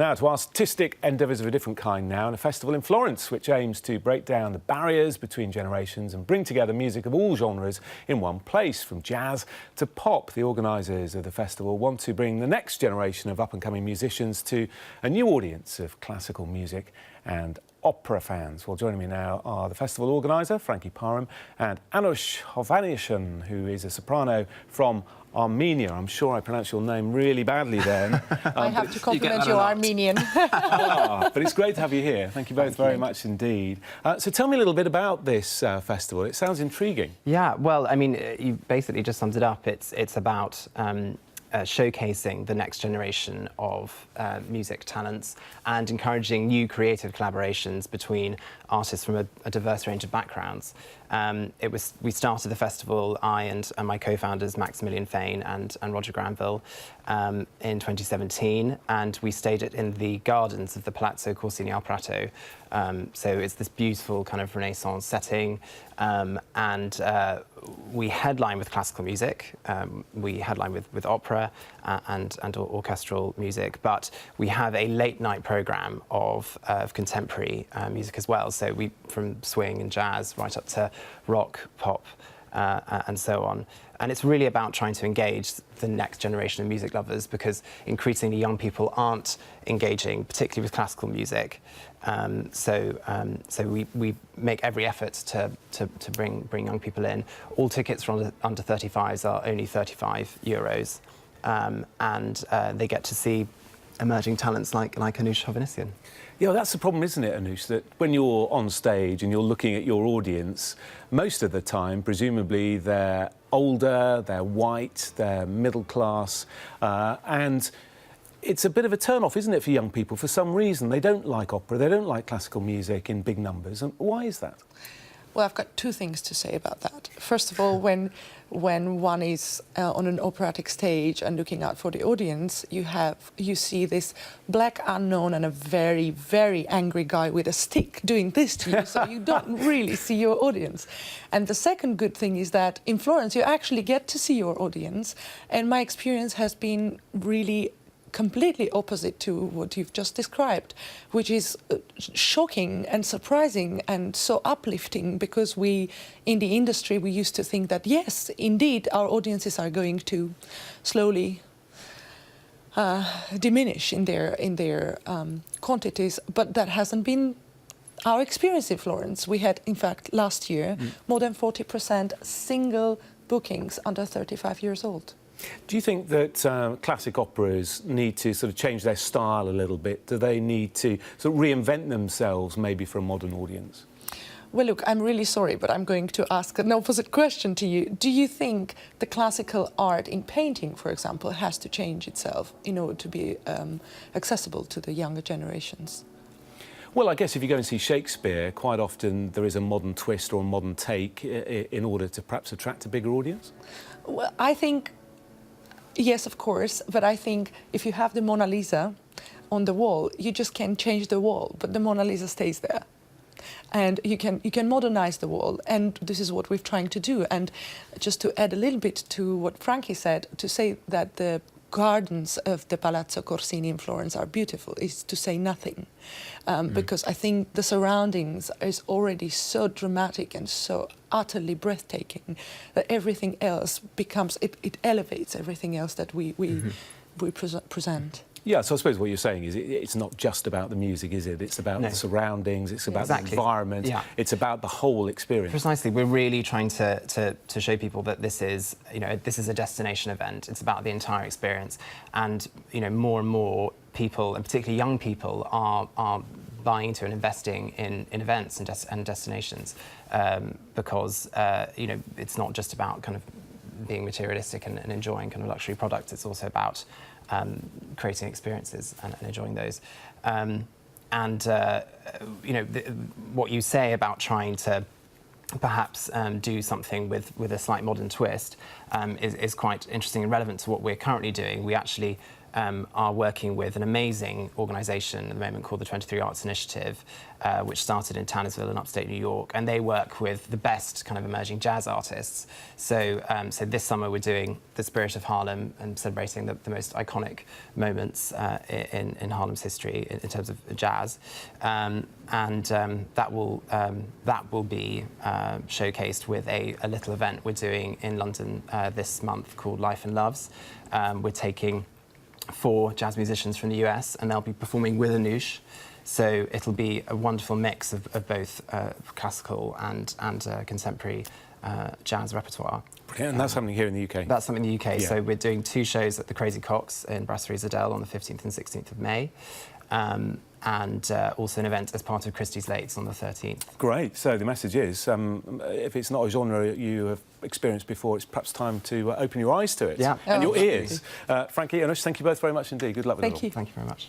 Now to artistic endeavours of a different kind now, and a festival in Florence which aims to break down the barriers between generations and bring together music of all genres in one place, from jazz to pop. The organisers of the festival want to bring the next generation of up-and-coming musicians to a new audience of classical music and opera fans. Well, joining me now are the festival organiser, Frankie Parham, and Anush Hovhannisyan, who is a soprano from Armenia. I'm sure I pronounced your name really badly then. I have to compliment you, Armenian. But it's great to have you here. Thank you both very much indeed. So tell me a little bit about this festival. It sounds intriguing. Yeah, well, I mean, you basically just summed it up. It's about showcasing the next generation of music talents and encouraging new creative collaborations between artists from a diverse range of backgrounds. We started the festival, I and my co-founders Maximilian Fain and Roger Granville, in 2017, and we stayed it in the gardens of the Palazzo Corsini al Prato. So it's this beautiful kind of Renaissance setting, and we headline with classical music, we headline with opera and orchestral music, but we have a late night programme of contemporary music as well. So from swing and jazz right up to rock, pop, and so on. And it's really about trying to engage the next generation of music lovers, because increasingly young people aren't engaging, particularly with classical music. So we make every effort to bring young people in. All tickets for under 35s are only €35, and they get to see emerging talents like Anush Hovhannisyan. Yeah, that's the problem, isn't it, Anush, that when you're on stage and you're looking at your audience, most of the time, presumably, they're older, they're white, they're middle class, and it's a bit of a turn-off, isn't it, for young people? For some reason, they don't like opera, they don't like classical music in big numbers. And why is that? Well, I've got two things to say about that. First of all, when one is on an operatic stage and looking out for the audience, you see this black unknown and a very, very angry guy with a stick doing this to you, so you don't really see your audience. And the second good thing is that in Florence, you actually get to see your audience, and my experience has been really completely opposite to what you've just described, which is shocking and surprising and so uplifting, because in the industry, we used to think that, yes, indeed, our audiences are going to slowly diminish in their quantities, but that hasn't been our experience in Florence. We had, in fact, last year, more than 40% single bookings under 35 years old. Do you think that classic operas need to sort of change their style a little bit? Do they need to sort of reinvent themselves, maybe for a modern audience? Well, look, I'm really sorry, but I'm going to ask an opposite question to you. Do you think the classical art in painting, for example, has to change itself in order to be accessible to the younger generations? Well, I guess if you go and see Shakespeare, quite often there is a modern twist or a modern take in order to perhaps attract a bigger audience? Well, I think, yes, of course, but I think if you have the Mona Lisa on the wall, you just can't change the wall, but the Mona Lisa stays there. And you can modernize the wall, and this is what we're trying to do. And just to add a little bit to what Frankie said, to say that the gardens of the Palazzo Corsini in Florence are beautiful is to say nothing, because I think the surroundings is already so dramatic and so utterly breathtaking that everything else becomes, it elevates everything else that we present. Yeah, so I suppose what you're saying is it's not just about the music, is it? It's about the surroundings, it's about the environment, it's about the whole experience. Precisely. We're really trying to show people that this is a destination event. It's about the entire experience. And, more and more people, and particularly young people, are buying into and investing in events and destinations, because, it's not just about kind of being materialistic and enjoying kind of luxury products. It's also about creating experiences and enjoying those. What you say about trying to perhaps do something with a slight modern twist is quite interesting and relevant to what we're currently doing. We actually are working with an amazing organisation at the moment called the 23 Arts Initiative, which started in Tannersville in upstate New York, and they work with the best kind of emerging jazz artists. So, so this summer we're doing The Spirit of Harlem and celebrating the most iconic moments in Harlem's history in terms of jazz, and that will be showcased with a little event we're doing in London this month called Life and Loves. We're taking 4 jazz musicians from the US, and they'll be performing with Anush. So it'll be a wonderful mix of both classical and contemporary jazz repertoire. Brilliant. And that's happening here in the UK? That's something in the UK. Yeah. So we're doing 2 shows at the Crazy Coqs in Brasserie Zadel on the 15th and 16th of May. And also an event as part of Christie's Lates on the 13th. Great. So the message is, if it's not a genre you have experienced before, it's perhaps time to open your eyes to it. Yeah. And your absolutely. ears. Frankie, Anush, thank you both very much indeed. Good luck with it all. Thank you. Thank you very much.